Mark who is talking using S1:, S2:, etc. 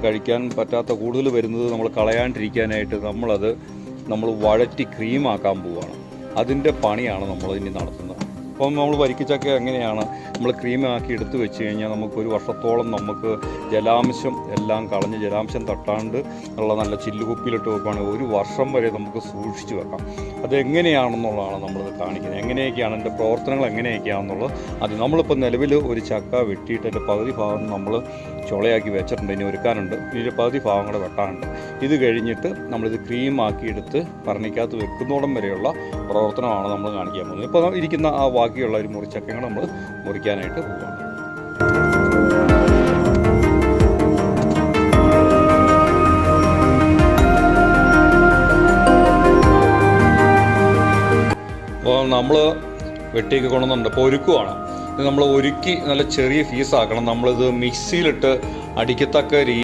S1: കഴിക്കാൻ പറ്റാത്ത കൂടുതൽ വരുന്നത് നമ്മൾ കളയാണ്ടിരിക്കാനായിട്ട് നമ്മൾ വഴറ്റി ക്രീമാക്കാൻ പോവുകയാണ്. അതിൻ്റെ പണിയാണ് നമ്മൾ ഇനി നടത്തുന്നത്. അപ്പം നമ്മൾ വരിക്കച്ചക്ക എങ്ങനെയാണ് നമ്മൾ ക്രീമാക്കി എടുത്തു വെച്ച് കഴിഞ്ഞാൽ നമുക്കൊരു വർഷത്തോളം നമുക്ക് ജലാംശം എല്ലാം കളഞ്ഞ് ജലാംശം തട്ടാണ്ട് ഉള്ള നല്ല ചില്ലുകുപ്പിയിലിട്ട് വെക്കുകയാണെങ്കിൽ ഒരു വർഷം വരെ നമുക്ക് സൂക്ഷിച്ച് വെക്കാം. അതെങ്ങനെയാണെന്നുള്ളതാണ് നമ്മളിത് കാണിക്കുന്നത്. എങ്ങനെയൊക്കെയാണ് അതിൻ്റെ പ്രവർത്തനങ്ങൾ എങ്ങനെയൊക്കെയാണെന്നുള്ളത്. അത് നമ്മളിപ്പോൾ നിലവിൽ ഒരു ചക്ക വെട്ടിയിട്ട് അതിൻ്റെ പകുതി ഭാഗം നമ്മൾ ചുളയാക്കി വെച്ചിട്ടുണ്ട്. ഇനി ഒരുക്കാനുണ്ട്. ഇതിൻ്റെ പകുതി ഭാഗം കൂടെ വെട്ടാനുണ്ട്. ഇത് കഴിഞ്ഞിട്ട് നമ്മളിത് ക്രീമാക്കി എടുത്ത് ഭരണിക്കകത്ത് വെക്കുന്നോടം വരെയുള്ള പ്രവർത്തനമാണ് നമ്മൾ കാണിക്കാൻ പോകുന്നത്. ഇപ്പോൾ ഇരിക്കുന്ന ആ ബാക്കിയുള്ള ഒരു മുറിച്ചക്കങ്ങൾ നമ്മൾ മുറിക്കാനായിട്ട് പോവുകയാണ്. അപ്പോൾ നമ്മൾ വെട്ടിയൊക്കെ കൊണ്ടുവന്നുണ്ട്. ഇപ്പോൾ ഒരുക്കുവാണ്. ഇത് നമ്മൾ ഒരുക്കി നല്ല ചെറിയ പീസാക്കണം. നമ്മളിത് മിക്സിയിലിട്ട് അടിക്കത്തക്ക